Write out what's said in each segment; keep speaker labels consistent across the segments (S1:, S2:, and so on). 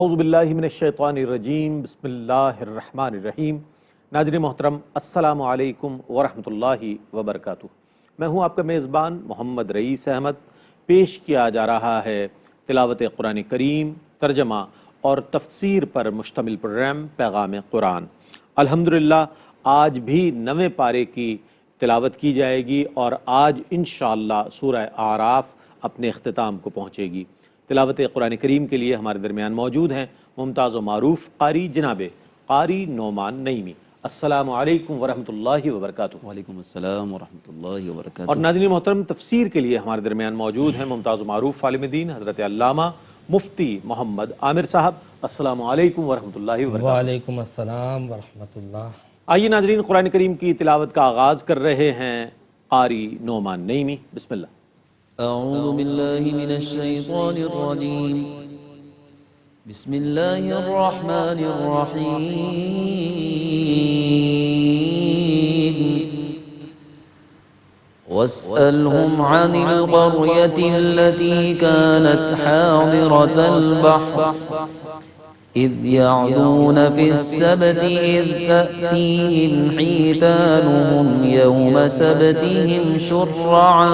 S1: اعوذ باللہ من الشیطان الرجیم بسم اللہ الرحمن الرحیم۔ ناظرین محترم السلام علیکم ورحمۃ اللہ وبرکاتہ۔ میں ہوں آپ کا میزبان محمد رئیس احمد۔ پیش کیا جا رہا ہے تلاوت قرآن کریم، ترجمہ اور تفسیر پر مشتمل پروگرام پیغام قرآن۔ الحمدللہ آج بھی 9ویں پارے کی تلاوت کی جائے گی اور آج انشاءاللہ سورہ اعراف اپنے اختتام کو پہنچے گی۔ تلاوت قرآن کریم کے لیے ہمارے درمیان موجود ہیں ممتاز و معروف قاری جناب قاری نعمان نعیمی۔ السلام علیکم ورحمۃ اللہ وبرکاتہ۔
S2: وعلیکم السلام ورحمۃ اللہ وبرکاتہ۔
S1: اور ناظرین محترم تفسیر کے لیے ہمارے درمیان موجود ہیں ممتاز و معروف عالم دین حضرت علامہ مفتی محمد عامر صاحب۔ السلام علیکم ورحمۃ اللہ وبرکاتہ۔
S3: وعلیکم السلام ورحمۃ اللہ۔
S1: آئیے ناظرین قرآن کریم کی تلاوت کا آغاز کر رہے ہیں قاری نعمان نعیمی۔ بسم اللہ۔
S2: اعوذ باللہ من الشیطان الرجیم، بسم اللہ الرحمن الرحیم۔ واسألهم عن القرية التي كانت حاضرة البحر إذ يعدون في السبت إذ تأتيهم حيتانهم يوم سبتهم شرعا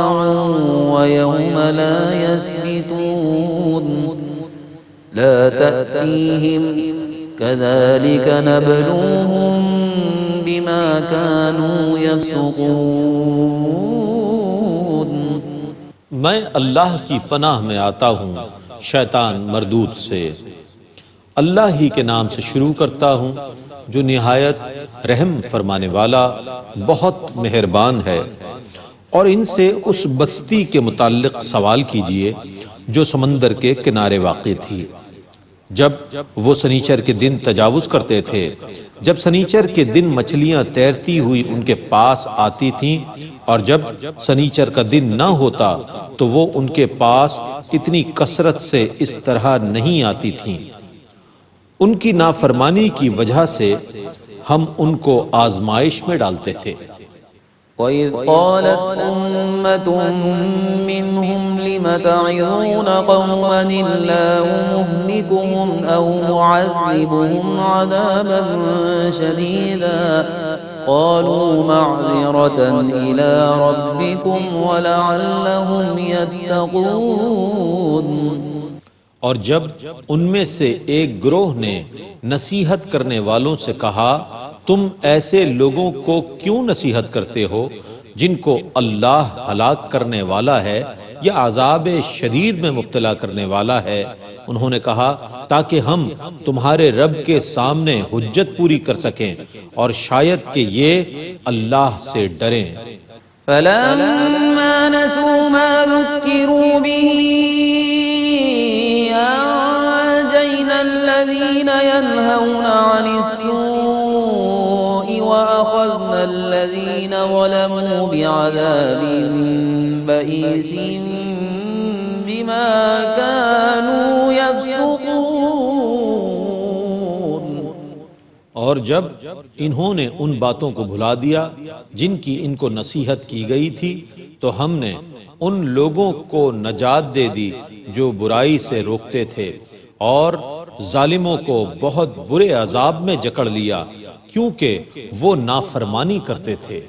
S2: ويوم لا يسبتون لا تأتيهم كذلك نبلوهم بما كانوا يفسقون۔
S4: میں اللہ کی پناہ میں آتا ہوں شیطان مردود سے۔ اللہ ہی کے نام سے شروع کرتا ہوں جو نہایت رحم فرمانے والا بہت مہربان ہے۔ اور ان سے اس بستی کے متعلق سوال کیجئے جو سمندر کے کنارے واقع تھی۔ جب وہ سنیچر کے دن تجاوز کرتے تھے، جب سنیچر کے دن مچھلیاں تیرتی ہوئی ان کے پاس آتی تھیں، اور جب سنیچر کا دن نہ ہوتا تو وہ ان کے پاس اتنی کثرت سے اس طرح نہیں آتی تھیں۔ ان کی نافرمانی کی وجہ سے ہم ان کو آزمائش میں ڈالتے تھے۔
S2: وَإِذْ قَالَتْ أُمَّةٌ مِّنْهُمْ لِمَ تَعِظُونَ قَوْمًا اللَّهُ مُهْلِكُهُمْ أَوْ مُعَذِّبُهُمْ عَذَابًا شَدِيدًا قَالُوا مَعْذِرَةً إِلَىٰ رَبِّكُمْ وَلَعَلَّهُمْ يَتَّقُونَ۔
S4: اور جب ان میں سے ایک گروہ نے نصیحت کرنے والوں سے کہا تم ایسے لوگوں کو کیوں نصیحت کرتے ہو جن کو اللہ ہلاک کرنے والا ہے یا عذاب شدید میں مبتلا کرنے والا ہے، انہوں نے کہا تاکہ ہم تمہارے رب کے سامنے حجت پوری کر سکیں اور شاید کہ یہ اللہ سے ڈریں۔
S2: فَلَمَّا نَسُوا مَا ذُكِّرُوا بِهِ أَنجَيْنَا الَّذِينَ يَنْهَوْنَ عَنِ السُّوءِ وَأَخَذْنَا الَّذِينَ ظَلَمُوا بِعَذَابٍ بَئِيسٍ بِمَا كَانُوا يَفْسُقُونَ۔
S4: اور جب انہوں نے ان باتوں کو بھلا دیا جن کی ان کو نصیحت کی گئی تھی تو ہم نے ان لوگوں کو نجات دے دی جو برائی سے روکتے تھے، اور ظالموں کو بہت برے عذاب میں جکڑ لیا کیونکہ وہ نافرمانی کرتے تھے۔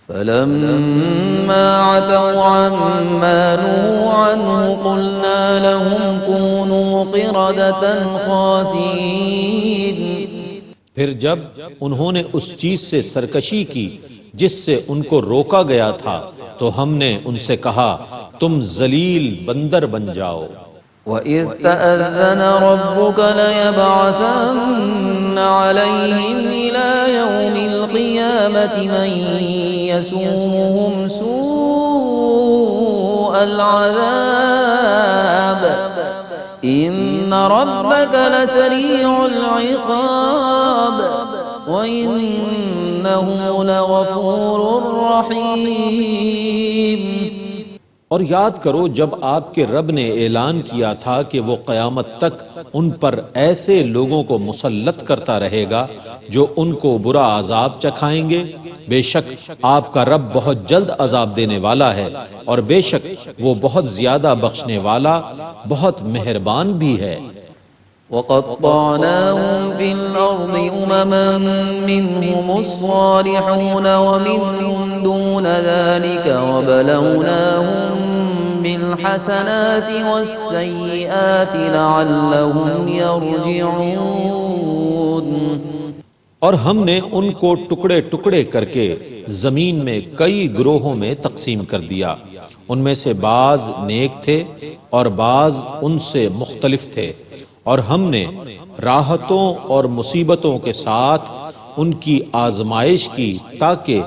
S2: فَلَمَّا عَتَوْا عَمَّا نُهُوا عَنْهُ قُلْنَا لَهُمْ كُونُوا قِرَدَةً خَاسِئِينَ۔
S4: پھر جب انہوں نے اس چیز سے سرکشی کی جس سے ان کو روکا گیا تھا تو ہم نے ان سے کہا تم ذلیل بندر بن جاؤ۔
S2: وَإِذْ تَأَذَّنَ رَبُّكَ لَيَبْعَثَنَّ عَلَيْهِمْ إِلَى يَوْمِ الْقِيَامَةِ مَن يَسُومُهُمْ سُوءَ الْعَذَابِ إِنَّ رَبَّكَ لَسَرِيعُ الْعِقَابِ وَإِنَّهُ لَغَفُورٌ رَّحِيمٌ۔
S4: اور یاد کرو جب آپ کے رب نے اعلان کیا تھا کہ وہ قیامت تک ان پر ایسے لوگوں کو مسلط کرتا رہے گا جو ان کو برا عذاب چکھائیں گے۔ بے شک آپ کا رب بہت جلد عذاب دینے والا ہے اور بے شک وہ بہت زیادہ بخشنے والا بہت مہربان بھی ہے۔
S2: وقطعناهم في الأرض أمما منهم الصالحون ومنهم دون ذلك وبلوناهم بالحسنات والسيئات لعلهم يرجعون۔
S4: اور ہم نے ان کو ٹکڑے ٹکڑے کر کے زمین میں کئی گروہوں میں تقسیم کر دیا، ان میں سے بعض نیک تھے اور بعض ان سے مختلف تھے، اور ہم نے راحتوں اور مصیبتوں کے ساتھ ان کی آزمائش کی تاکہ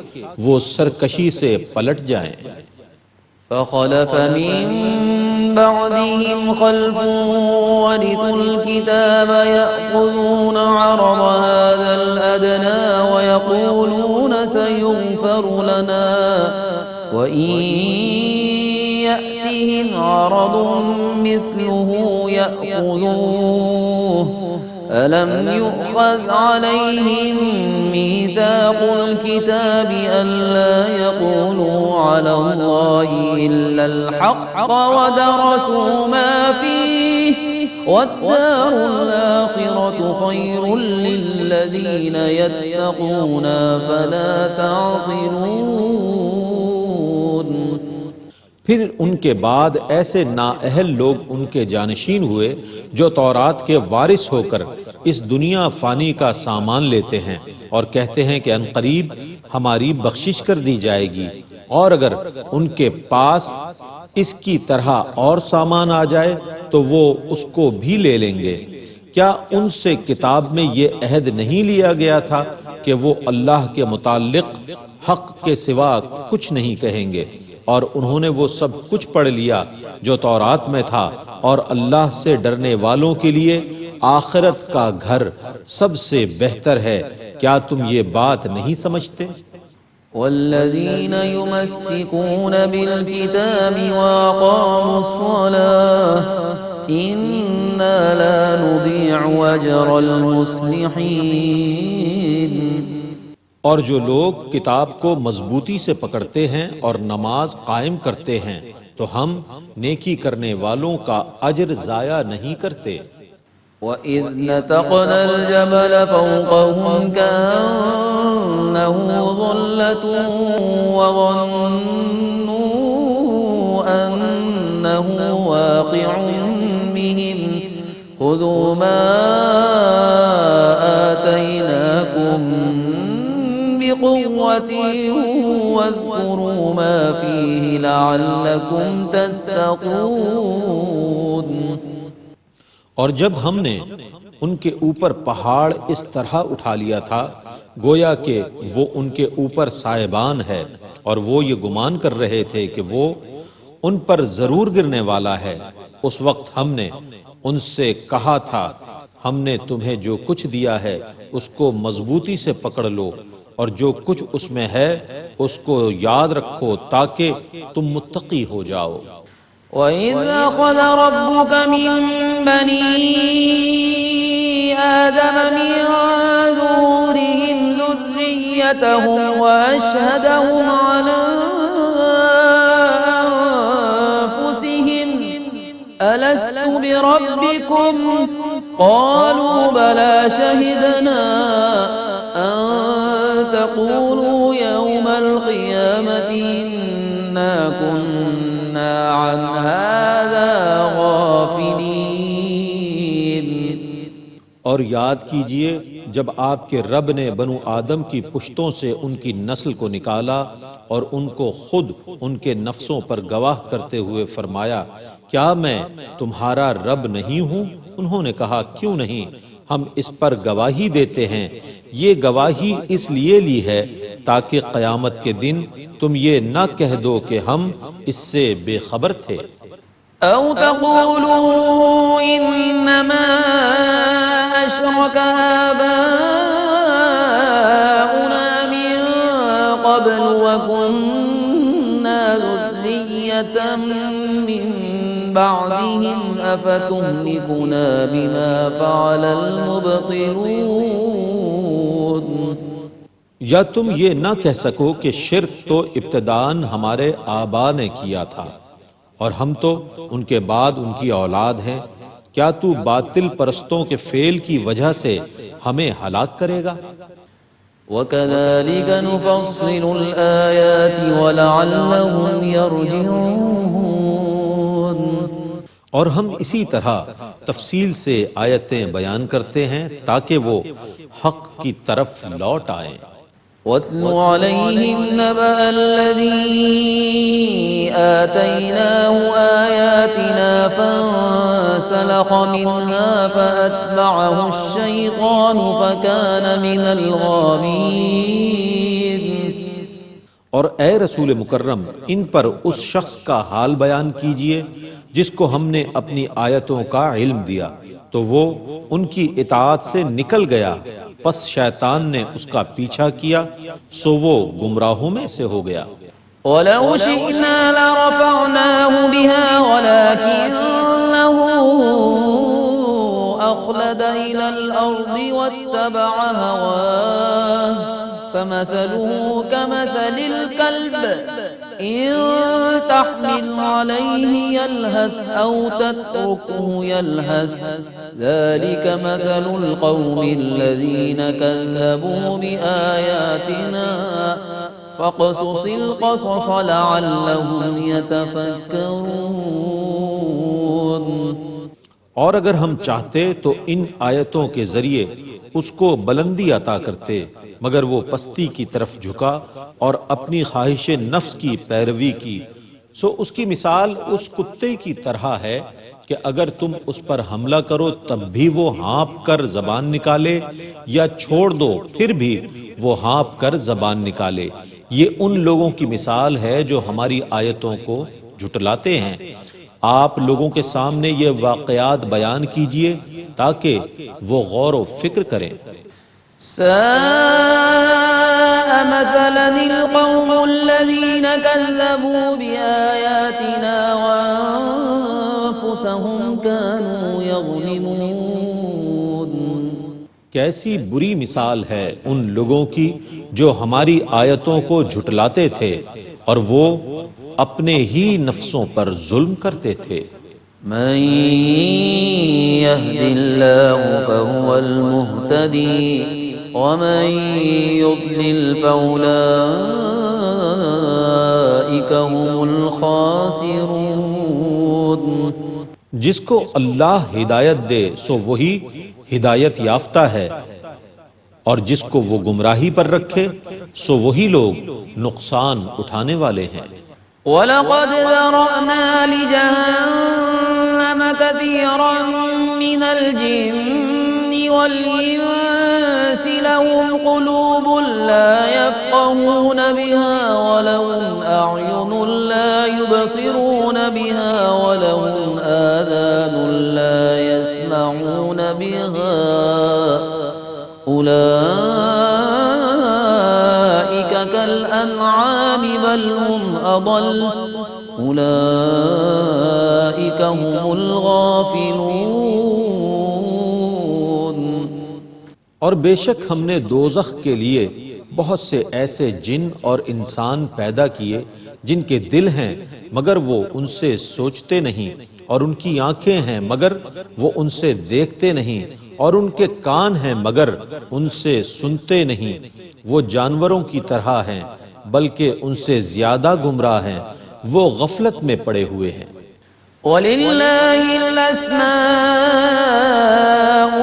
S4: وہ سرکشی سے پلٹ جائیں۔
S2: فخلف من بعدهم خلف ورثوا الكتاب يأخذون عرض هذا الأدنى ويقولون سيغفر لنا وإن يأتهم عرض مثله يأخذوه ألم يؤخذ عليهم ميثاق الكتاب ألا يقولوا على الله إلا الحق ودرسوا ما فيه والدار الآخرة خير للذين يتقون فلا تعقلون۔
S4: پھر ان کے بعد ایسے نااہل لوگ ان کے جانشین ہوئے جو تورات کے وارث ہو کر اس دنیا فانی کا سامان لیتے ہیں اور کہتے ہیں کہ عنقریب ہماری بخشش کر دی جائے گی، اور اگر ان کے پاس اس کی طرح اور سامان آ جائے تو وہ اس کو بھی لے لیں گے۔ کیا ان سے کتاب میں یہ عہد نہیں لیا گیا تھا کہ وہ اللہ کے متعلق حق کے سوا کچھ نہیں کہیں گے؟ اور انہوں نے وہ سب کچھ پڑھ لیا جو تورات میں تھا، اور اللہ سے ڈرنے والوں کے لیے آخرت کا گھر سب سے بہتر ہے۔ کیا تم یہ بات نہیں سمجھتے؟
S2: والذين يمسكون بالكتاب وأقاموا الصلاة إنا لا نضيع أجر المصلحين۔
S4: اور جو لوگ کتاب کو مضبوطی سے پکڑتے ہیں اور نماز قائم کرتے ہیں تو ہم نیکی کرنے والوں کا اجر ضائع نہیں کرتے۔
S2: وَإِذْ نَتَقْنَا الْجَبَلَ فَوْقَهُمْ كَأَنَّهُ ظُلَّةٌ وَظَنُّوا أَنَّهُ وَاقِعٌ بِهِمْ خُذُوا مَا آتَيْنَاكُمْ بِقُوَّةٍ وَاذْكُرُوا مَا فِيهِ لَعَلَّكُمْ تَتَّقُونَ۔
S4: اور جب ہم نے ان کے اوپر پہاڑ اس طرح اٹھا لیا تھا گویا کہ وہ ان کے اوپر سائبان ہے، اور وہ یہ گمان کر رہے تھے کہ وہ ان پر ضرور گرنے والا ہے، اس وقت ہم نے ان سے کہا تھا ہم نے تمہیں جو کچھ دیا ہے اس کو مضبوطی سے پکڑ لو، اور جو کچھ اس میں ہے اس کو یاد رکھو تاکہ تم متقی ہو جاؤ۔
S2: وَإِذْ أَخَذَ رَبُّكَ مِن بَنِي آدَمَ مِن ظُهُورِهِمْ ذُرِّيَّتَهُمْ وَأَشْهَدَهُمْ عَلَىٰ أَنفُسِهِمْ أَلَسْتُ بِرَبِّكُمْ قَالُوا بَلَىٰ شَهِدْنَا أَن تَقُولُوا يَوْمَ الْقِيَامَةِ إِنَّا كُنَّا عَنْ هَٰذَا غَافِلِينَ۔
S4: اور یاد کیجئے جب آپ کے رب نے بنو آدم کی پشتوں سے ان کی نسل کو نکالا اور ان کو خود ان کے نفسوں پر گواہ کرتے ہوئے فرمایا کیا میں تمہارا رب نہیں ہوں؟ انہوں نے کہا کیوں نہیں، ہم اس پر گواہی دیتے ہیں۔ یہ گواہی اس لیے لی ہے تاکہ قیامت کے دن تم یہ نہ کہہ دو کہ ہم اس سے بے خبر تھے۔
S2: أو تقولوا إنما أشرك آباؤنا من قبل وكنا ذرية من بعدهم أفتهلكنا بما فعل المبطلون۔
S4: یا تم یہ نہ کہہ سکو کہ شرک تو ابتداً ہمارے آبا نے کیا تھا اور ہم تو ان کے بعد ان کی اولاد ہیں، کیا تو باطل پرستوں کے فعل کی وجہ سے ہمیں ہلاک کرے گا؟
S2: وَكَذَلِكَ نُفَصِّلُ الْآيَاتِ وَلَعَلَّهُمْ يَرْجِعُونَ،
S4: اور ہم اسی طرح تفصیل سے آیتیں بیان کرتے ہیں تاکہ وہ حق کی طرف لوٹ آئیں۔
S2: وَاتْلُ عَلَيْهِمْ نَبَأَ الَّذِي آتَيْنَاهُ آيَاتِنَا فَانسَلَخَ مِنْهَا فَأَتْبَعَهُ الشَّيْطَانُ فَكَانَ مِنَ الْغَاوِينَ۔
S4: اور اے رسول مکرم، ان پر اس شخص کا حال بیان کیجئے جس کو ہم نے اپنی آیتوں کا علم دیا تو وہ ان کی اطاعت سے نکل گیا، پس شیطان نے اس کا پیچھا کیا سو وہ گمراہوں میں سے ہو گیا۔
S2: وَلَوْ شِئْنَا لَرَفَعْنَاهُ بِهَا وَلَكِنَّهُ أَخْلَدَ إِلَى الْأَرْضِ وَاتَّبَعَ هَوَاهُ فَمَثَلُهُ كَمَثَلِ الْكَلْبِ إِن تَحْمِلْ عَلَيْهِ يَلْهَثْ أَوْ تَتْرُكْهُ يَلْهَث ذَلِكَ مَثَلُ الْقَوْمِ الَّذِينَ كَذَّبُوا بِآيَاتِنَا فَاقْصُصِ الْقَصَصَ لَعَلَّهُمْ يَتَفَكَّرُونَ۔
S4: اور اگر ہم چاہتے تو ان آیتوں کے ذریعے اس کو بلندی عطا کرتے، مگر وہ پستی کی طرف جھکا اور اپنی خواہش نفس کی پیروی کی، سو اس کی مثال اس کتے کی طرح ہے کہ اگر تم اس پر حملہ کرو تب بھی وہ ہانپ کر زبان نکالے، یا چھوڑ دو پھر بھی وہ ہانپ کر زبان نکالے۔ یہ ان لوگوں کی مثال ہے جو ہماری آیتوں کو جھٹلاتے ہیں۔ آپ لوگوں کے سامنے یہ واقعات بیان کیجئے تاکہ وہ غور و فکر کریں۔
S2: سَاءَ مَثَلًا الْقَوْمُ الَّذِينَ كَذَّبُوا بِآيَاتِنَا وَأَنفُسَهُمْ كَانُوا يَظْلِمُونَ۔
S4: کیسی بری مثال ہے ان لوگوں کی جو ہماری آیتوں کو جھٹلاتے تھے اور وہ اپنے ہی نفسوں پر ظلم کرتے تھے۔
S2: مَن يَهْدِ اللَّهُ فَهُوَ الْمُهْتَدِي وَمَن يُضْلِلْ فَأُولَٰئِكَ هُمُ الْخَاسِرُونَ۔
S4: جس کو اللہ ہدایت دے سو وہی ہدایت یافتہ ہے، اور جس کو وہ گمراہی پر رکھے سو وہی لوگ نقصان اٹھانے والے ہیں۔
S2: وَلَقَدْ ذَرَأْنَا لِجَهَنَّمَ كَثِيرًا مِّنَ الْجِنِّ وَالْإِنسِ لَهُمْ قُلُوبٌ لَّا يَفْقَهُونَ بِهَا وَلَهُمْ أَعْيُنٌ لَّا يُبْصِرُونَ بِهَا وَلَهُمْ آذَانٌ لَّا يَسْمَعُونَ بِهَا أُولَٰئِكَ كَالْأَنْعَامِ بَلْ هُمْ أَضَلُّ أُولَٰئِكَ هُمُ الْغَافِلُونَ۔
S4: اور بے شک ہم نے دوزخ کے لیے بہت سے ایسے جن اور انسان پیدا کیے جن کے دل ہیں مگر وہ ان سے سوچتے نہیں، اور ان کی آنکھیں ہیں مگر وہ ان سے دیکھتے نہیں، اور ان کے کان ہیں مگر ان سے سنتے نہیں۔ وہ جانوروں کی طرح ہیں بلکہ ان سے زیادہ گمراہ ہیں، وہ غفلت میں پڑے ہوئے ہیں۔
S2: وَلِلَّهِ الْأَسْمَاءُ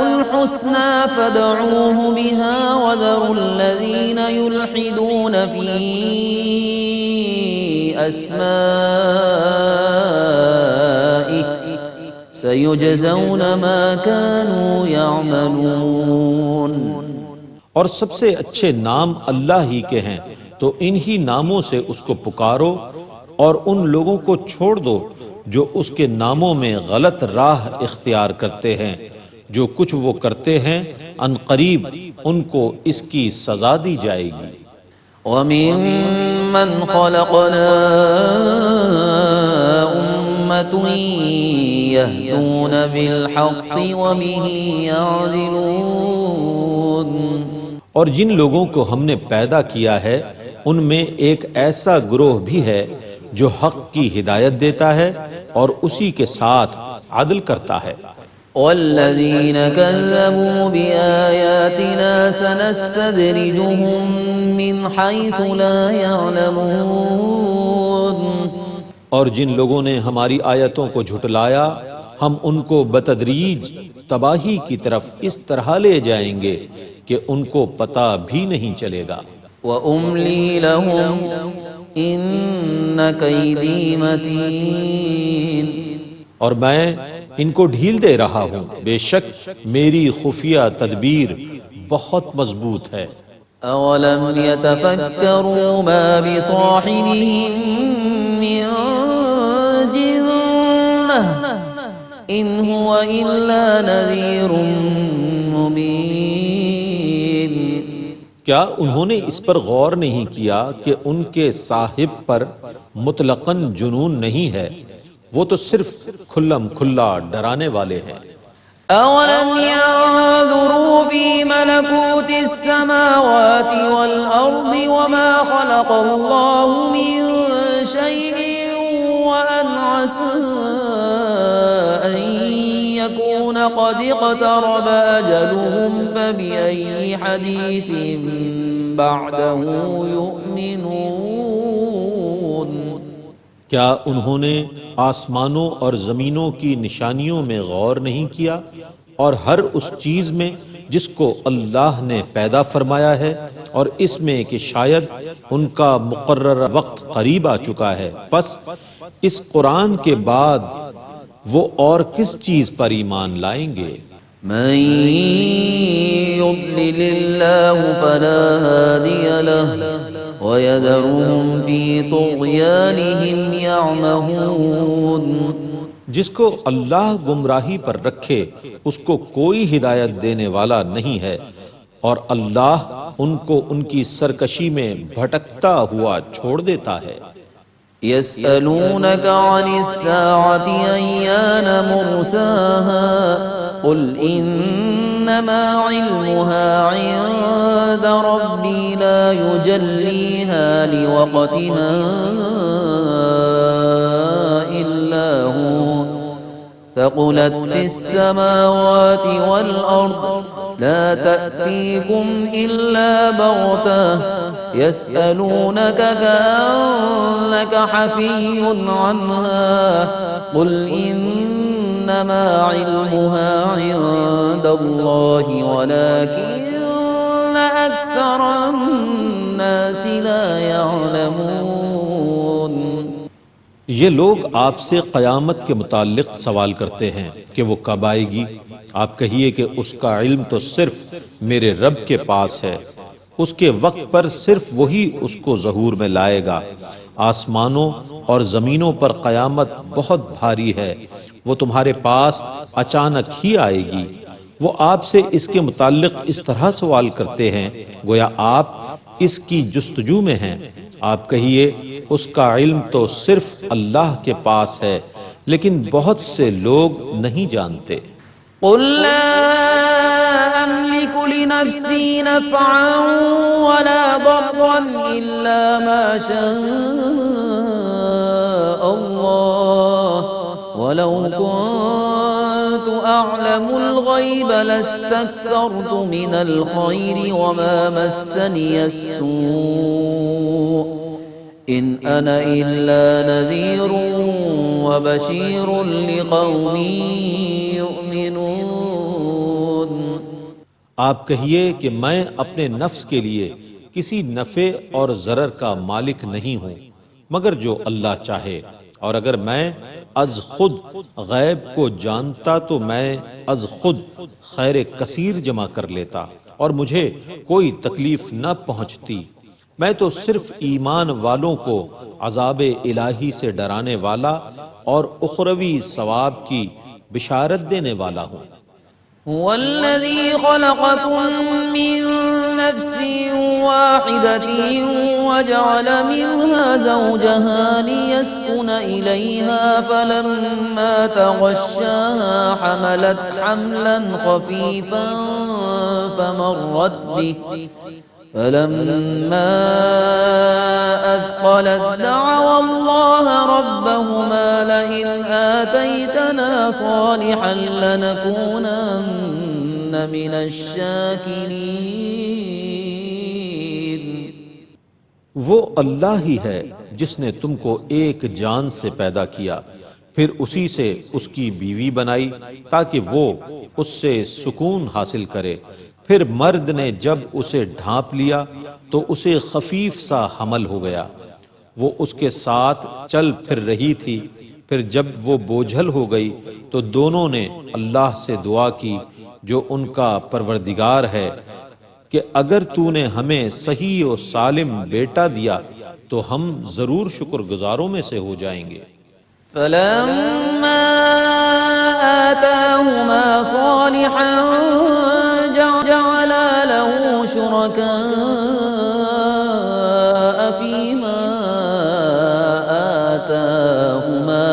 S2: الْحُسْنَى فَادْعُوهُ بِهَا وَذَرُوا الَّذِينَ يُلْحِدُونَ فِي أَسْمَائِهِ سَيُجْزَوْنَ مَا كَانُوا يَعْمَلُونَ۔
S4: اور سب سے اچھے نام اللہ ہی کے ہیں، تو انہی ناموں سے اس کو پکارو، اور ان لوگوں کو چھوڑ دو جو اس کے ناموں میں غلط راہ اختیار کرتے ہیں۔ جو کچھ وہ کرتے ہیں ان قریب ان کو اس کی سزا دی جائے گی۔
S2: وَمِمَّنْ خَلَقْنَا أُمَّةٌ يَهْدُونَ بِالْحَقِّ وَبِهِ يَعْدِلُونَ۔
S4: اور جن لوگوں کو ہم نے پیدا کیا ہے ان میں ایک ایسا گروہ بھی ہے جو حق کی ہدایت دیتا ہے اور اسی کے ساتھ عدل کرتا ہے۔
S2: والذين كذبوا بآياتنا سنستدرجهم من حيث لا يعلمون.
S4: اور جن لوگوں نے ہماری آیتوں کو جھٹلایا ہم ان کو بتدریج تباہی کی طرف اس طرح لے جائیں گے کہ ان کو پتہ بھی نہیں چلے گا.
S2: وَأُمْلِي لَهُمْ إِنَّ كَيْدِي مَتِينٌ.
S4: اور میں ان کو ڈھیل دے رہا ہوں، بے شک میری خفیہ تدبیر بہت مضبوط ہے.
S2: أَوَلَمْ يَتَفَكَّرُوا مَا بِصَاحِبِهِم مِّن جِنَّةٍ إِنْ هُوَ إِلَّا نَذِيرٌ مُّبِينٌ.
S4: کیا انہوں نے اس پر غور نہیں کیا کہ ان کے صاحب پر مطلقاً جنون نہیں ہے، وہ تو صرف کھلم کھلا ڈرانے والے ہیں.
S2: أَوَلَمْ يَنظُرُوا فِي مَلَكُوتِ السَّمَاوَاتِ وَالْأَرْضِ وَمَا خَلَقَ اللَّهُ مِن شَيْءٍ وَأَنْ عَسَىٰ أَن يَكُونَ قَدِ اقْتَرَبَ أَجَلُهُمْ فَبِأَيِّ حَدِيثٍ بَعْدَهُ يُؤْمِنُونَ.
S4: کیا انہوں نے آسمانوں اور زمینوں کی نشانیوں میں غور نہیں کیا اور ہر اس چیز میں جس کو اللہ نے پیدا فرمایا ہے اور اس میں کہ شاید ان کا مقرر وقت قریب آ چکا ہے، پس اس قرآن کے بعد وہ اور کس چیز پر ایمان لائیں گے؟
S2: من يضلل الله فلا هادي له ويذرهم في طغيانهم يعمهون.
S4: جس کو اللہ گمراہی پر رکھے اس کو کوئی ہدایت دینے والا نہیں ہے، اور اللہ ان کو ان کی سرکشی میں بھٹکتا ہوا چھوڑ دیتا ہے.
S2: يسألونك عن الساعة أيان مرساها قل إنما علمها عند ربي لا يجليها لوقتها إلا هو ثقلت في السماوات والأرض لا تأتيكم إلا بغتة يسألونك كأنك حفي عنها قل إنما علمها عند الله ولكن أكثر الناس لا يعلمون.
S4: یہ لوگ آپ سے قیامت کے متعلق سوال کرتے ہیں کہ وہ کب آئے گی. آپ کہیے کہ اس کا علم تو صرف میرے رب کے پاس ہے، اس کے وقت پر صرف وہی اس کو ظہور میں لائے گا. آسمانوں اور زمینوں پر قیامت بہت بھاری ہے، وہ تمہارے پاس اچانک ہی آئے گی. وہ آپ سے اس کے متعلق اس طرح سوال کرتے ہیں گویا آپ اس کی جستجو میں ہیں. آپ کہیے اس کا علم تو صرف اللہ کے پاس ہے، لیکن بہت سے لوگ نہیں جانتے.
S2: قل لا أملك لنفسي نفعا ولا ضرا إلا ما شاء الله ولو كنت أعلم الغيب لاستكثرت من الخير وما مسني السوء إن أنا إلا نذير وبشير لقوم يؤمنون.
S4: آپ کہیے کہ میں اپنے نفس کے لیے کسی نفع اور ضرر کا مالک نہیں ہوں مگر جو اللہ چاہے، اور اگر میں از خود غیب کو جانتا تو میں از خود خیر کثیر جمع کر لیتا اور مجھے کوئی تکلیف نہ پہنچتی. میں تو صرف ایمان والوں کو عذاب الہی سے ڈرانے والا اور اخروی ثواب کی بشارت دینے والا ہوں.
S2: هو الذي خلقكم من نفس واحدة وجعل منها زوجها ليسكن إليها فلما تغشاها حملت حملا خفيفا فلما أثقلت دعوا الله ربهما لئن آتيتنا صالحا لنكونن من الشاكرين.
S4: وہ اللہ ہی ہے جس نے تم کو ایک جان سے پیدا کیا، پھر اسی سے اس کی بیوی بنائی تاکہ وہ اس سے سکون حاصل کرے. پھر مرد نے جب اسے ڈھانپ لیا تو اسے خفیف سا حمل ہو گیا. وہ اس کے ساتھ چل پھر رہی تھی. پھر جب وہ بوجھل ہو گئی تو دونوں نے اللہ سے دعا کی جو ان کا پروردگار ہے کہ اگر تو نے ہمیں صحیح و سالم بیٹا دیا تو ہم ضرور شکر گزاروں میں سے ہو جائیں گے.
S2: فلما آتاهما صالحا جعلا له شركاء فيما آتاهما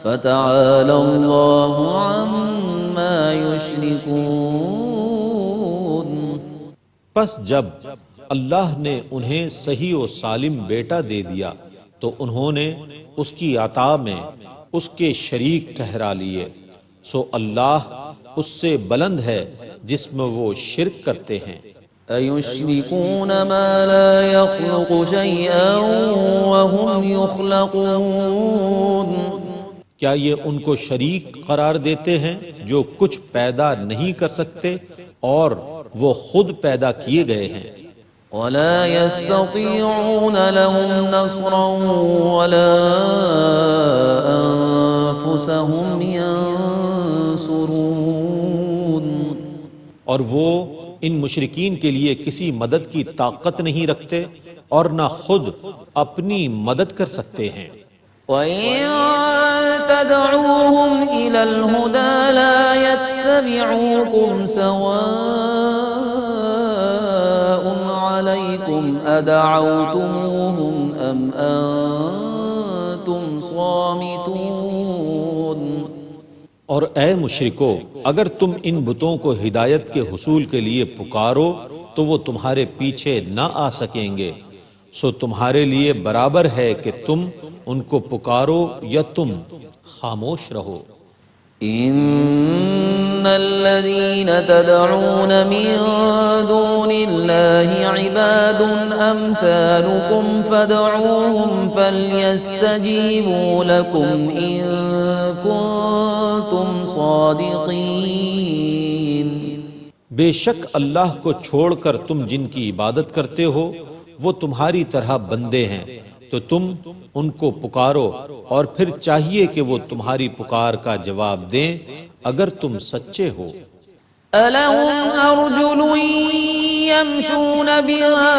S2: فتعالى الله عما يشركون.
S4: پس جب اللہ نے انہیں صحیح و سالم بیٹا دے دیا تو انہوں نے اس کی عطا میں اس کے شریک ٹھہرا لیے. سو اللہ اس سے بلند ہے جس میں وہ شرک کرتے ہیں.
S2: أَيُشْرِكُونَ مَا لَا يَخْلُقُ شَيْئًا وَهُمْ يُخْلَقُونَ.
S4: کیا یہ ان کو شریک قرار دیتے ہیں جو کچھ پیدا نہیں کر سکتے اور وہ خود پیدا کیے گئے ہیں.
S2: وَلَا يَسْتَطِيعُونَ لَهُمْ نَصْرًا وَلَا أَنفُسَهُمْ يَنصُرُونَ.
S4: اور وہ ان مشرکین کے لیے کسی مدد کی طاقت نہیں رکھتے اور نہ خود اپنی مدد کر سکتے ہیں.
S2: وَإِن تَدْعُوهُمْ إِلَى الْهُدَى لَا يَتَّبِعُوكُمْ سَوَاءٌ عَلَيْكُمْ أَدَعَوْتُمُوهُمْ أَمْ أَنْتُمْ صَامِتُونَ.
S4: اور اے مشرکو، اگر تم ان بتوں کو ہدایت کے حصول کے لیے پکارو تو وہ تمہارے پیچھے نہ آ سکیں گے. سو تمہارے لیے برابر ہے کہ تم ان کو پکارو یا تم خاموش رہو.
S2: إن الذين تدعون من دون الله عباد أمثالكم فادعوهم فليستجيبوا لكم إن كنتم صادقين.
S4: بے شک اللہ کو چھوڑ کر تم جن کی عبادت کرتے ہو وہ تمہاری طرح بندے ہیں، تو تم ان کو پکارو اور پھر چاہیے کہ وہ تمہاری پکار کا جواب دیں اگر تم سچے ہو.
S2: أَلَهُمْ أَرْجُلٌ يَمْشُونَ بِهَا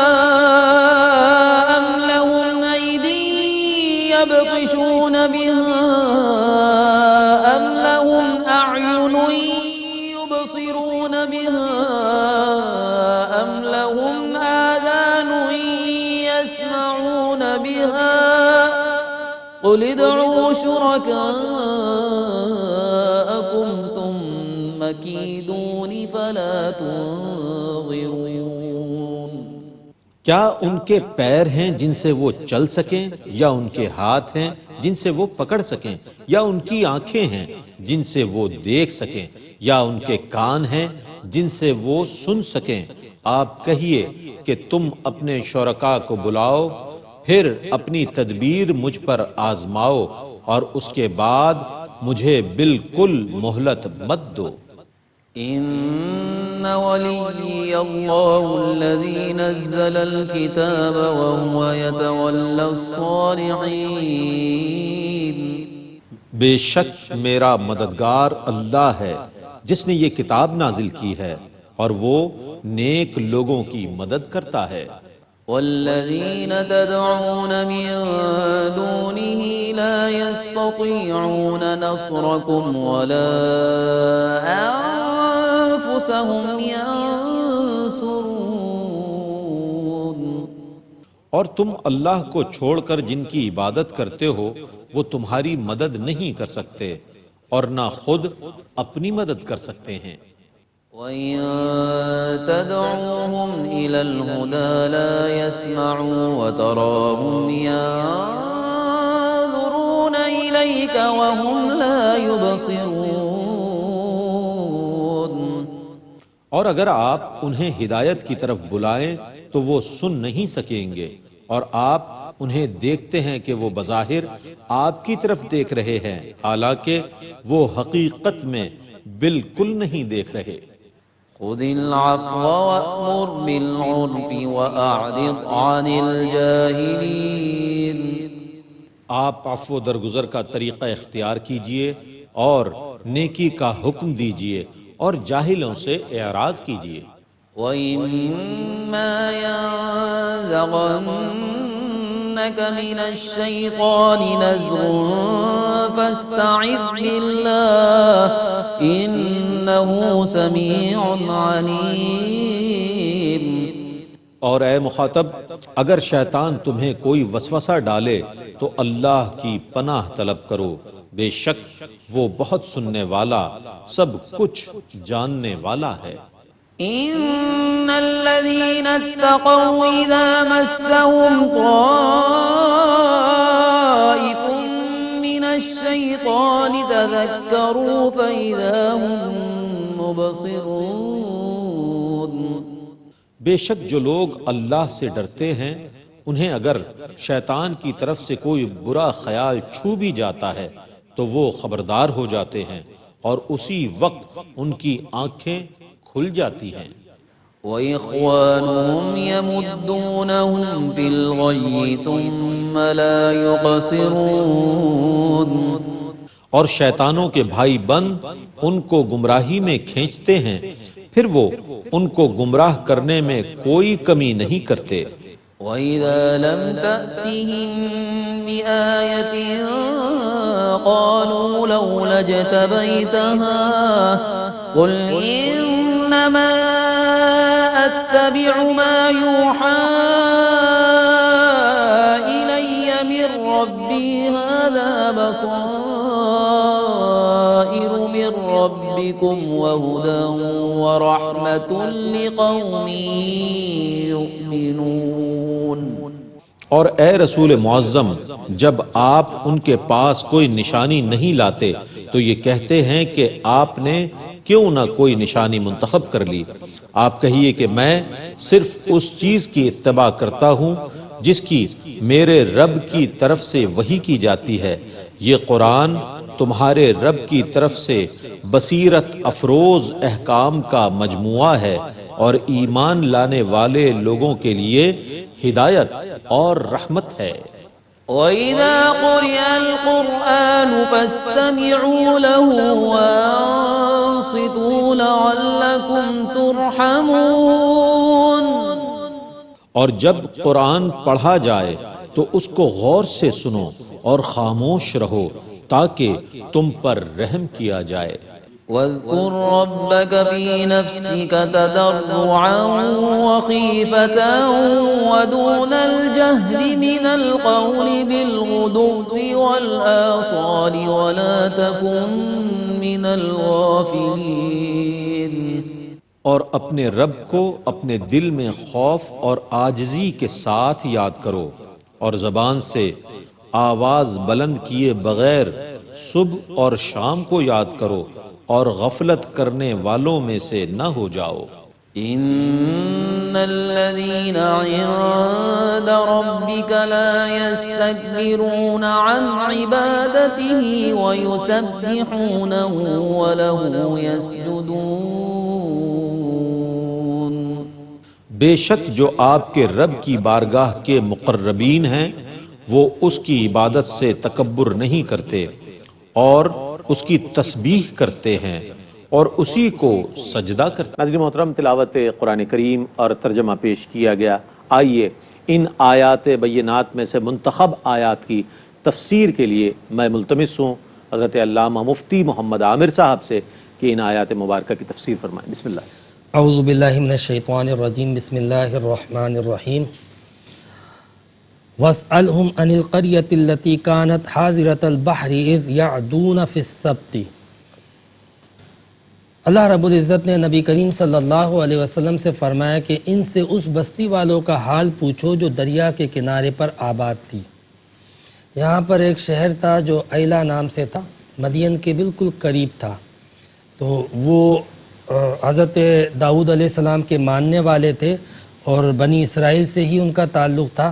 S2: أَمْ لَهُمْ أَيْدٍ يَبْطِشُونَ بِهَا أَمْ لَهُمْ أَعْيُنٌ يُبْصِرُونَ بِهَا أَمْ لَهُمْ آذَانٌ يَسْمَعُونَ بِهَا قُلِ ادْعُوا شُرَكَاءَكُمْ ثُمَّ كِيدُونِ فَلَا تُنظِرُونَ.
S4: کیا ان کے پیر ہیں جن سے وہ چل سکیں، یا ان کے ہاتھ ہیں جن سے وہ پکڑ سکیں، یا ان کی آنکھیں ہیں جن سے وہ دیکھ سکیں، یا ان کے کان ہیں جن سے وہ سن سکیں؟ آپ کہیے کہ تم اپنے شرکاء کو بلاؤ، پھر اپنی تدبیر مجھ پر آزماؤ اور اس کے بعد مجھے بالکل مہلت مت دو.
S2: إن ولي الله الذي نزل الكتاب وهو يتولى الصالحين.
S4: بے شک میرا مددگار اللہ ہے جس نے یہ کتاب نازل کی ہے اور وہ نیک لوگوں کی مدد کرتا ہے.
S2: والذين تدعون من دونه لا يستطيعون نصركم ولا أنفسهم ينصرون.
S4: اور تم اللہ کو چھوڑ کر جن کی عبادت کرتے ہو وہ تمہاری مدد نہیں کر سکتے اور نہ خود اپنی مدد کر سکتے ہیں.
S2: وَإِن تدعوهم إلى الهدى لا يسمعوا وتراهم ينظرون إليك وهم لا يبصرون.
S4: اور اگر آپ انہیں ہدایت کی طرف بلائیں تو وہ سن نہیں سکیں گے، اور آپ انہیں دیکھتے ہیں کہ وہ بظاہر آپ کی طرف دیکھ رہے ہیں، حالانکہ وہ حقیقت میں بالکل نہیں دیکھ رہے.
S2: خذ العفو وأمر بالعرف وأعرض عن الجاهلين.
S4: آپ عفو و درگزر کا طریقہ اختیار کیجئے اور نیکی کا حکم دیجئے اور جاہلوں سے اعراض کیجئے.
S2: وَإِمَّا يَنزَغَنَّكَ مِنَ الشَّيْطَانِ نَزْغٌ فَاسْتَعِذْ بِاللَّهِ إِنَّهُ سَمِيعٌ عَلِيمٌ.
S4: اور اے مخاطب، اگر شیطان تمہیں کوئی وسوسہ ڈالے تو اللہ کی پناہ طلب کرو، بے شک وہ بہت سننے والا، سب کچھ جاننے والا ہے.
S2: إن الذين اتقوا إذا مسهم طائف من الشيطان تذكروا فإذا هم مبصرون.
S4: بے شک جو لوگ اللہ سے ڈرتے ہیں انہیں اگر شیطان کی طرف سے کوئی برا خیال چھو بھی جاتا ہے تو وہ خبردار ہو جاتے ہیں اور اسی وقت ان کی آنکھیں کھل جاتی ہیں.
S2: وإخوانهم يمدونهم في الغي ثم لا يقصرون.
S4: اور شیطانوں کے بھائی بند ان کو گمراہی میں کھینچتے ہیں، پھر وہ ان کو گمراہ کرنے میں کوئی کمی نہیں کرتے.
S2: وَإِذَا لَمْ تَأْتِهِمْ بِآيَةٍ قَالُوا لَوْلَا اجْتَبَيْتَهَا قُلْ إِنَّمَا أَتَّبِعُ مَا يُوحَى إِلَيَّ مِنْ رَبِّي هَذَا بَصَائِرُ مِنْ رَبِّكُمْ وَهُدًى وَرَحْمَةٌ لِقَوْمٍ يُؤْمِنُونَ.
S4: اور اے رسول معظم، جب آپ ان کے پاس کوئی نشانی نہیں لاتے تو یہ کہتے ہیں کہ آپ نے کیوں نہ کوئی نشانی منتخب کر لی. آپ کہیے کہ میں صرف اس چیز کی اتباع کرتا ہوں جس کی میرے رب کی طرف سے وحی کی جاتی ہے. یہ قرآن تمہارے رب کی طرف سے بصیرت افروز احکام کا مجموعہ ہے اور ایمان لانے والے لوگوں کے لیے ہدایت اور رحمت ہے.
S2: وَإِذَا قُرِئَ الْقُرْآنُ فَاسْتَمِعُوا لَهُ وَأَنصِتُوا لَعَلَّكُمْ تُرْحَمُونَ.
S4: اور جب قرآن پڑھا جائے تو اس کو غور سے سنو اور خاموش رہو تاکہ تم پر رحم کیا جائے.
S2: واذكر ربك في نفسك تضرعا وخيفة ودون الجهر من القول بالغدو والآصال ولا تكن من الغافلين.
S4: اور اپنے رب کو اپنے دل میں خوف اور عاجزی کے ساتھ یاد کرو اور زبان سے آواز بلند کیے بغیر صبح اور شام کو یاد کرو اور غفلت کرنے والوں میں سے نہ ہو جاؤ.
S2: ان الذين عند ربك لا يستكبرون عن عبادته ويسبحونه وله يسجدون.
S4: بے شک جو آپ کے رب کی بارگاہ کے مقربین ہیں وہ اس کی عبادت سے تکبر نہیں کرتے اور اس کی تسبیح کرتے ہیں اور اسی کو سجدہ کرتے ہیں.
S1: ناظرین محترم، تلاوت قرآن کریم اور ترجمہ پیش کیا گیا. آئیے ان آیات بینات میں سے منتخب آیات کی تفسیر کے لیے میں ملتمس ہوں حضرت علامہ مفتی محمد عامر صاحب سے کہ ان آیات مبارکہ کی تفسیر فرمائیں. بسم اللہ.
S3: اعوذ باللہ من الشیطان الرجیم، بسم اللہ الرحمن الرحیم. وَاسْأَلْهُمْ عَنِ الْقَرْيَةِ الَّتِي كَانَتْ حَاضِرَةَ الْبَحْرِ إِذْ يَعْدُونَ فِي السَّبْتِ. اللہ رب العزت نے نبی کریم صلی اللہ علیہ وسلم سے فرمایا کہ ان سے اس بستی والوں کا حال پوچھو جو دریا کے کنارے پر آباد تھی۔ یہاں پر ایک شہر تھا جو ایلا نام سے تھا، مدین کے بالکل قریب تھا۔ تو وہ حضرت داؤد علیہ السلام کے ماننے والے تھے اور بنی اسرائیل سے ہی ان کا تعلق تھا۔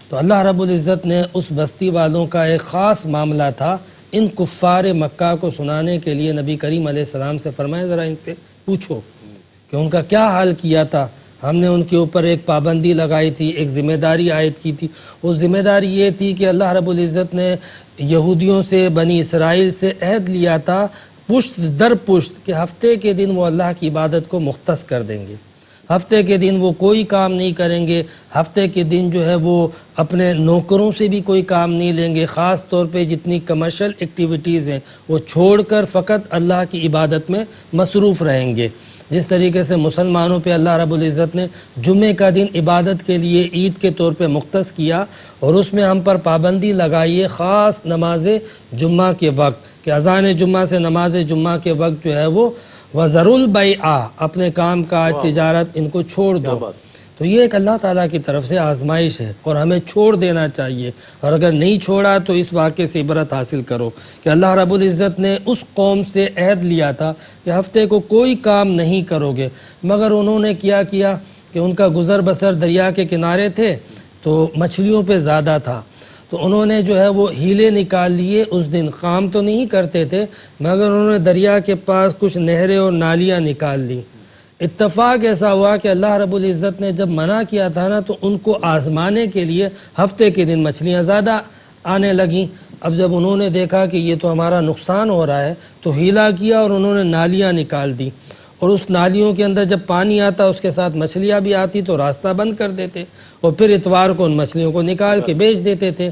S3: تو اللہ رب العزت نے اس بستی والوں کا ایک خاص معاملہ تھا، ان کفار مکہ کو سنانے کے لیے نبی کریم علیہ السلام سے فرمایا ذرا ان سے پوچھو کہ ان کا کیا حال کیا تھا۔ ہم نے ان کے اوپر ایک پابندی لگائی تھی، ایک ذمہ داری عائد کی تھی۔ وہ ذمہ داری یہ تھی کہ اللہ رب العزت نے یہودیوں سے، بنی اسرائیل سے عہد لیا تھا پشت در پشت کہ ہفتے کے دن وہ اللہ کی عبادت کو مختص کر دیں گے، ہفتے کے دن وہ کوئی کام نہیں کریں گے، ہفتے کے دن جو ہے وہ اپنے نوکروں سے بھی کوئی کام نہیں لیں گے، خاص طور پہ جتنی کمرشل ایکٹیویٹیز ہیں وہ چھوڑ کر فقط اللہ کی عبادت میں مصروف رہیں گے۔ جس طریقے سے مسلمانوں پہ اللہ رب العزت نے جمعے کا دن عبادت کے لیے عید کے طور پہ مختص کیا اور اس میں ہم پر پابندی لگائی ہے خاص نماز جمعہ کے وقت کہ اذان جمعہ سے نماز جمعہ کے وقت جو ہے وہ وَذَرُوا الْبَيْعَ، اپنے کام کاج تجارت ان کو چھوڑ دو۔ تو یہ ایک اللہ تعالیٰ کی طرف سے آزمائش ہے اور ہمیں چھوڑ دینا چاہیے، اور اگر نہیں چھوڑا تو اس واقعے سے عبرت حاصل کرو کہ اللہ رب العزت نے اس قوم سے عہد لیا تھا کہ ہفتے کو کوئی کام نہیں کرو گے، مگر انہوں نے کیا کہ ان کا گزر بسر دریا کے کنارے تھے تو مچھلیوں پہ زیادہ تھا، تو انہوں نے جو ہے وہ ہیلے نکال لیے۔ اس دن کام تو نہیں کرتے تھے مگر انہوں نے دریا کے پاس کچھ نہریں اور نالیاں نکال لی۔ اتفاق ایسا ہوا کہ اللہ رب العزت نے جب منع کیا تھا نا تو ان کو آزمانے کے لیے ہفتے کے دن مچھلیاں زیادہ آنے لگیں۔ اب جب انہوں نے دیکھا کہ یہ تو ہمارا نقصان ہو رہا ہے تو ہیلا کیا اور انہوں نے نالیاں نکال دی، اور اس نالیوں کے اندر جب پانی آتا اس کے ساتھ مچھلیاں بھی آتی تو راستہ بند کر دیتے اور پھر اتوار کو ان مچھلیوں کو نکال کے بیچ دیتے تھے۔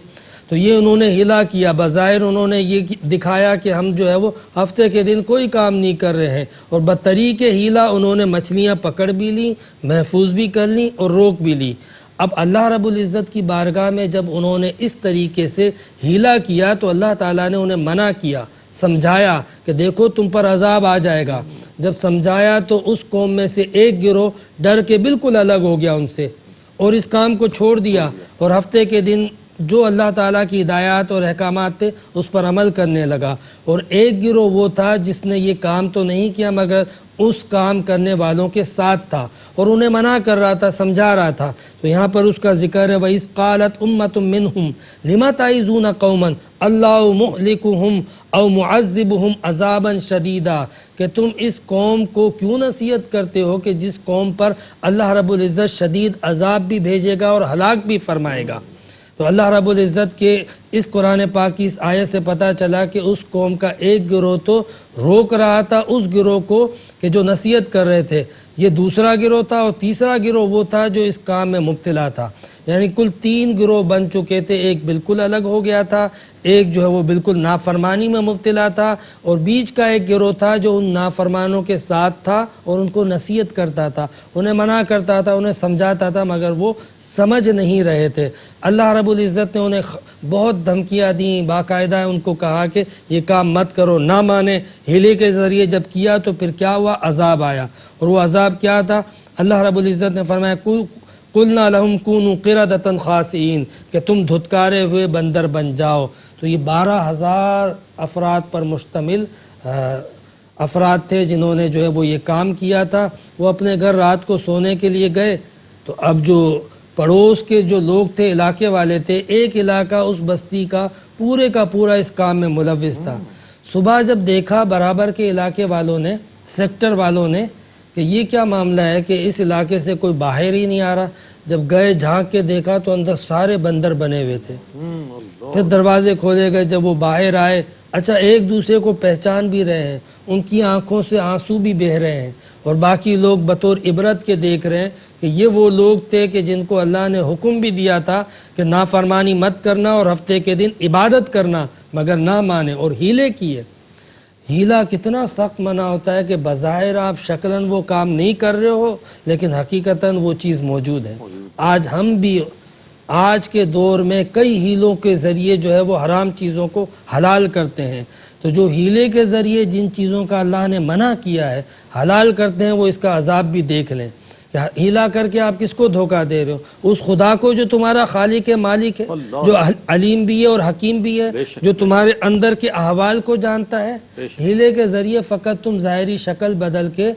S3: تو یہ انہوں نے ہلا کیا، بظاہر انہوں نے یہ دکھایا کہ ہم جو ہے وہ ہفتے کے دن کوئی کام نہیں کر رہے ہیں، اور بطریق ہیلا انہوں نے مچھلیاں پکڑ بھی لیں، محفوظ بھی کر لیں اور روک بھی لی۔ اب اللہ رب العزت کی بارگاہ میں جب انہوں نے اس طریقے سے ہیلا کیا تو اللہ تعالیٰ نے انہیں منع کیا، سمجھایا کہ دیکھو تم پر عذاب آ جائے گا۔ جب سمجھایا تو اس قوم میں سے ایک گروہ ڈر کے بالکل الگ ہو گیا ان سے اور اس کام کو چھوڑ دیا، اور ہفتے کے دن جو اللہ تعالیٰ کی ہدایات اور احکامات تھے اس پر عمل کرنے لگا، اور ایک گروہ وہ تھا جس نے یہ کام تو نہیں کیا مگر اس کام کرنے والوں کے ساتھ تھا اور انہیں منع کر رہا تھا، سمجھا رہا تھا۔ تو یہاں پر اس کا ذکر ہے وَإِذْ قَالَتْ أُمَّةٌ مِّنْهُمْ لِمَ تَعِظُونَ قَوْمًا اللَّهُ مُهْلِكُهُمْ أَوْ مُعَذِّبُهُمْ عَذَابًا شَدِيدًا، کہ تم اس قوم کو کیوں نصیحت کرتے ہو کہ جس قوم پر اللہ رب العزت شدید عذاب بھی بھیجے گا اور ہلاک بھی فرمائے گا۔ تو اللہ رب العزت کے اس قرآن پاک کی اس آیت سے پتہ چلا کہ اس قوم کا ایک گروہ تو روک رہا تھا اس گروہ کو کہ جو نصیحت کر رہے تھے، یہ دوسرا گروہ تھا، اور تیسرا گروہ وہ تھا جو اس کام میں مبتلا تھا۔ یعنی کل 3 گروہ بن چکے تھے، ایک بالکل الگ ہو گیا تھا، ایک جو ہے وہ بالکل نافرمانی میں مبتلا تھا، اور بیچ کا ایک گروہ تھا جو ان نافرمانوں کے ساتھ تھا اور ان کو نصیحت کرتا تھا، انہیں منع کرتا تھا، انہیں سمجھاتا تھا مگر وہ سمجھ نہیں رہے تھے۔ اللہ رب العزت نے انہیں بہت دھمکیاں دیں، باقاعدہ ان کو کہا کہ یہ کام مت کرو، نہ مانے، ہیلے کے ذریعے جب کیا تو پھر کیا ہوا، عذاب آیا۔ اور وہ عذاب کیا تھا؟ اللہ رب العزت نے فرمایا قُلْنَا لَهُمْ كُونُوا قِرَدَةً خَاسِئِينَ، کہ تم دھتکارے ہوئے بندر بن جاؤ۔ تو یہ 12,000 افراد پر مشتمل افراد تھے جنہوں نے جو ہے وہ یہ کام کیا تھا۔ وہ اپنے گھر رات کو سونے کے لیے گئے تو اب جو پڑوس کے جو لوگ تھے، علاقے والے تھے، ایک علاقہ اس بستی کا پورا اس کام میں ملوث تھا۔ صبح جب دیکھا برابر کے علاقے والوں نے، سیکٹر والوں نے، کہ یہ کیا معاملہ ہے کہ اس علاقے سے کوئی باہر ہی نہیں آ رہا، جب گئے جھانک کے دیکھا تو اندر سارے بندر بنے ہوئے تھے۔ پھر دروازے کھولے گئے، جب وہ باہر آئے، اچھا ایک دوسرے کو پہچان بھی رہے ہیں، ان کی آنکھوں سے آنسو بھی بہہ رہے ہیں، اور باقی لوگ بطور عبرت کے دیکھ رہے ہیں کہ یہ وہ لوگ تھے کہ جن کو اللہ نے حکم بھی دیا تھا کہ نافرمانی مت کرنا اور ہفتے کے دن عبادت کرنا، مگر نہ مانے اور ہیلے کیے۔ ہیلا کتنا سخت منع ہوتا ہے کہ بظاہر آپ شکلاً وہ کام نہیں کر رہے ہو لیکن حقیقتاً وہ چیز موجود ہے۔ آج ہم بھی آج کے دور میں کئی ہیلوں کے ذریعے جو ہے وہ حرام چیزوں کو حلال کرتے ہیں۔ تو جو ہیلے کے ذریعے جن چیزوں کا اللہ نے منع کیا ہے حلال کرتے ہیں، وہ اس کا عذاب بھی دیکھ لیں کہ ہیلا کر کے آپ کس کو دھوکہ دے رہے ہو؟ اس خدا کو جو تمہارا خالق مالک ہے، جو علیم بھی ہے اور حکیم بھی ہے، جو تمہارے اندر کے احوال کو جانتا ہے۔ ہیلے کے ذریعے فقط تم ظاہری شکل بدل کے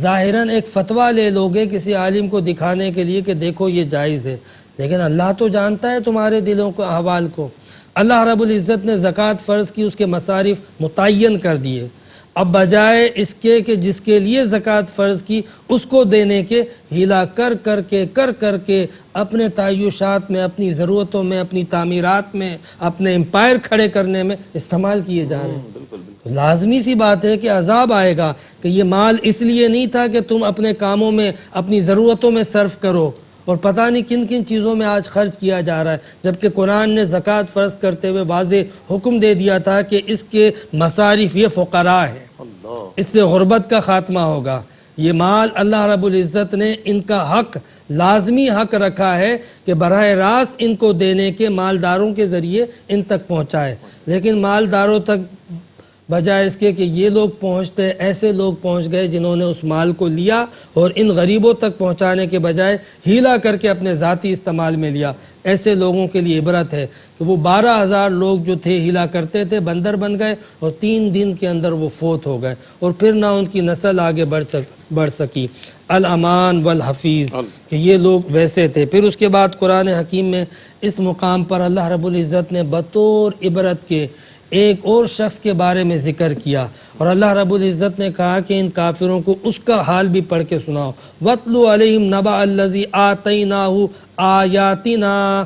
S3: ظاہراً ایک فتویٰ لے لوگے کسی عالم کو دکھانے کے لیے کہ دیکھو یہ جائز ہے، لیکن اللہ تو جانتا ہے تمہارے دلوں کو، احوال کو۔ اللہ رب العزت نے زکوٰۃ فرض کی، اس کے مصارف متعین کر دیے۔ اب بجائے اس کے کہ جس کے لیے زکوٰۃ فرض کی اس کو دینے کے، ہیلا کر کے اپنے تعیشات میں، اپنی ضرورتوں میں، اپنی تعمیرات میں، اپنے امپائر کھڑے کرنے میں استعمال کیے جا رہے ہیں۔ لازمی سی بات ہے کہ عذاب آئے گا کہ یہ مال اس لیے نہیں تھا کہ تم اپنے کاموں میں، اپنی ضرورتوں میں صرف کرو، اور پتہ نہیں کن کن چیزوں میں آج خرچ کیا جا رہا ہے، جبکہ قرآن نے زکوٰۃ فرض کرتے ہوئے واضح حکم دے دیا تھا کہ اس کے مصارف یہ فقراء ہیں، اس سے غربت کا خاتمہ ہوگا۔ یہ مال اللہ رب العزت نے ان کا حق، لازمی حق رکھا ہے کہ براہ راست ان کو دینے کے، مالداروں کے ذریعے ان تک پہنچائے، لیکن مالداروں تک بجائے اس کے کہ یہ لوگ پہنچتے، ایسے لوگ پہنچ گئے جنہوں نے اس مال کو لیا اور ان غریبوں تک پہنچانے کے بجائے ہیلا کر کے اپنے ذاتی استعمال میں لیا۔ ایسے لوگوں کے لیے عبرت ہے کہ وہ 12,000 لوگ جو تھے ہیلا کرتے تھے، بندر بن گئے اور 3 دن کے اندر وہ فوت ہو گئے، اور پھر نہ ان کی نسل آگے بڑھ سکی۔ الامان والحفیظ، کہ یہ لوگ ویسے تھے۔ پھر اس کے بعد قرآن حکیم میں اس مقام پر اللہ رب العزت نے بطور عبرت کے ایک اور شخص کے بارے میں ذکر کیا، اور اللہ رب العزت نے کہا کہ ان کافروں کو اس کا حال بھی پڑھ کے سناؤ۔ وَاتْلُ عَلَيْهِمْ نَبَأَ الَّذِي آتَيْنَاهُ آيَاتِنَا،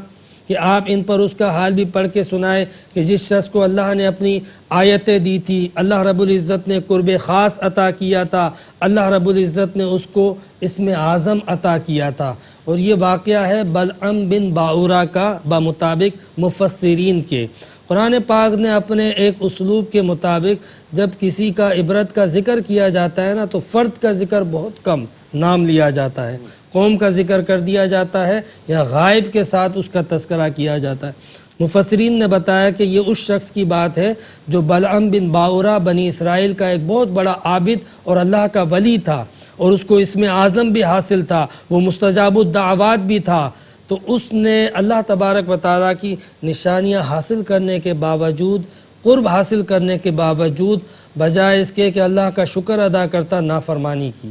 S3: کہ آپ ان پر اس کا حال بھی پڑھ کے سنائے کہ جس شخص کو اللہ نے اپنی آیتیں دی تھی، اللہ رب العزت نے قرب خاص عطا کیا تھا، اللہ رب العزت نے اس کو اسم اعظم عطا کیا تھا۔ اور یہ واقعہ ہے بلعم بن باورا کا بمطابق مفسرین کے۔ قرآن پاک نے اپنے ایک اسلوب کے مطابق جب کسی کا عبرت کا ذکر کیا جاتا ہے نا، تو فرد کا ذکر بہت کم نام لیا جاتا ہے، قوم کا ذکر کر دیا جاتا ہے، یا غائب کے ساتھ اس کا تذکرہ کیا جاتا ہے۔ مفسرین نے بتایا کہ یہ اس شخص کی بات ہے جو بلعم بن باورا بنی اسرائیل کا ایک بہت بڑا عابد اور اللہ کا ولی تھا، اور اس کو اسم اعظم بھی حاصل تھا، وہ مستجاب الدعوات بھی تھا۔ تو اس نے اللہ تبارک و تعالیٰ کی نشانیاں حاصل کرنے کے باوجود، قرب حاصل کرنے کے باوجود، بجائے اس کے کہ اللہ کا شکر ادا کرتا، نافرمانی کی۔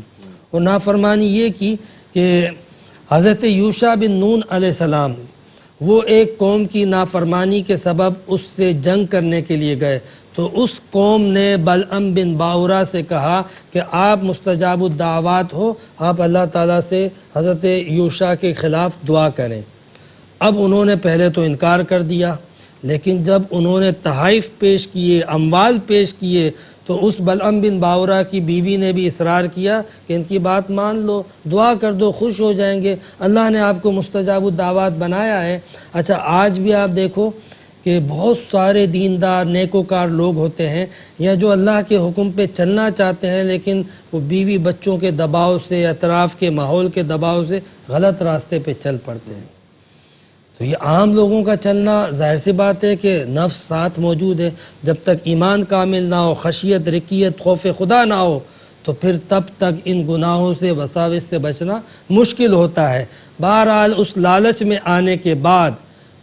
S3: اور نافرمانی یہ کی کہ حضرت یوشع بن نون علیہ السلام وہ ایک قوم کی نافرمانی کے سبب اس سے جنگ کرنے کے لیے گئے، تو اس قوم نے بلعم بن باورا سے کہا کہ آپ مستجاب الدعوات ہو، آپ اللہ تعالیٰ سے حضرت یوشع کے خلاف دعا کریں۔ اب انہوں نے پہلے تو انکار کر دیا، لیکن جب انہوں نے تحائف پیش کیے، اموال پیش کیے، تو اس بلعم بن باورا کی بیوی نے بھی اصرار کیا کہ ان کی بات مان لو، دعا کر دو، خوش ہو جائیں گے، اللہ نے آپ کو مستجاب الدعوات بنایا ہے۔ اچھا، آج بھی آپ دیکھو کہ بہت سارے دیندار نیکوکار لوگ ہوتے ہیں، یا جو اللہ کے حکم پہ چلنا چاہتے ہیں، لیکن وہ بیوی بچوں کے دباؤ سے، اطراف کے ماحول کے دباؤ سے غلط راستے پہ چل پڑتے ہیں۔ تو یہ عام لوگوں کا چلنا، ظاہر سی بات ہے کہ نفس ساتھ موجود ہے، جب تک ایمان کامل نہ ہو، خشیت، رقیت، خوف خدا نہ ہو، تو پھر تب تک ان گناہوں سے، وساوس سے بچنا مشکل ہوتا ہے۔ بہرحال اس لالچ میں آنے کے بعد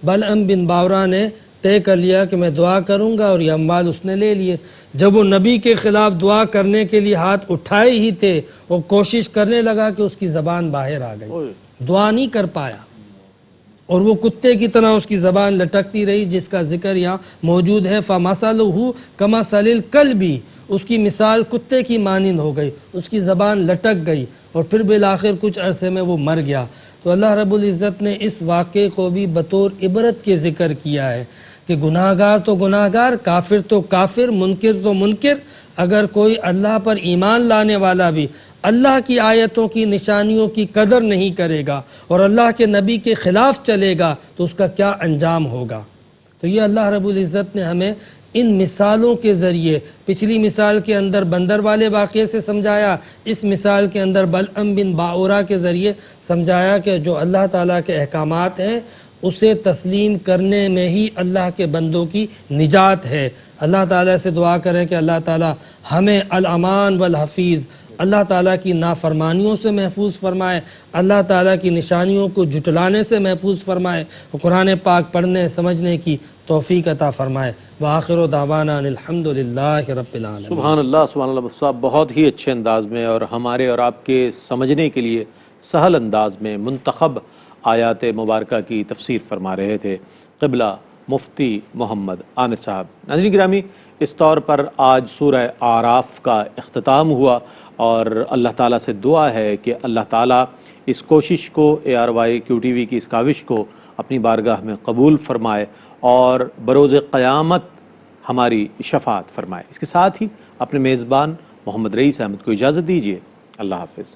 S3: بلعم بن باورا نے طے کر لیا کہ میں دعا کروں گا، اور یہ اموال اس نے لے لیے۔ جب وہ نبی کے خلاف دعا کرنے کے لیے ہاتھ اٹھائے ہی تھے، وہ کوشش کرنے لگا کہ اس کی زبان باہر آ گئی، دعا نہیں کر پایا، اور وہ کتے کی طرح اس کی زبان لٹکتی رہی، جس کا ذکر یہاں موجود ہے۔ فَمَثَلُهُ كَمَثَلِ الْكَلْبِ، اس کی مثال کتے کی مانند ہو گئی، اس کی زبان لٹک گئی، اور پھر بالآخر کچھ عرصے میں وہ مر گیا۔ تو اللہ رب العزت نے اس واقعے کو بھی بطور عبرت کے ذکر کیا ہے کہ گناہ گار تو گناہ گار، کافر تو کافر، منکر تو منکر، اگر کوئی اللہ پر ایمان لانے والا بھی اللہ کی آیتوں کی، نشانیوں کی قدر نہیں کرے گا اور اللہ کے نبی کے خلاف چلے گا، تو اس کا کیا انجام ہوگا۔ تو یہ اللہ رب العزت نے ہمیں ان مثالوں کے ذریعے، پچھلی مثال کے اندر بندر والے واقعے سے سمجھایا، اس مثال کے اندر بلعم بن باورا کے ذریعے سمجھایا کہ جو اللہ تعالیٰ کے احکامات ہیں اسے تسلیم کرنے میں ہی اللہ کے بندوں کی نجات ہے۔ اللہ تعالیٰ سے دعا کریں کہ اللہ تعالیٰ ہمیں الامان والحفیظ، اللہ تعالیٰ کی نافرمانیوں سے محفوظ فرمائے، اللہ تعالیٰ کی نشانیوں کو جھٹلانے سے محفوظ فرمائے، قرآن پاک پڑھنے سمجھنے کی توفیق عطا فرمائے۔ وآخر دعوانا ان الحمدللہ رب العالمین۔
S1: سبحان اللہ صاحب، بہت ہی اچھے انداز میں اور ہمارے اور آپ کے سمجھنے کے لیے سہل انداز میں منتخب آیات مبارکہ کی تفسیر فرما رہے تھے قبلہ مفتی محمد عامر صاحب۔ ناظرین گرامی، اس طور پر آج سورہ اعراف کا اختتام ہوا اور اللہ تعالیٰ سے دعا ہے کہ اللہ تعالیٰ اس کوشش کو ARY-QTV کی اس کاوش کو اپنی بارگاہ میں قبول فرمائے اور بروز قیامت ہماری شفاعت فرمائے۔ اس کے ساتھ ہی اپنے میزبان محمد رئیس احمد کو اجازت دیجیے۔ اللہ حافظ۔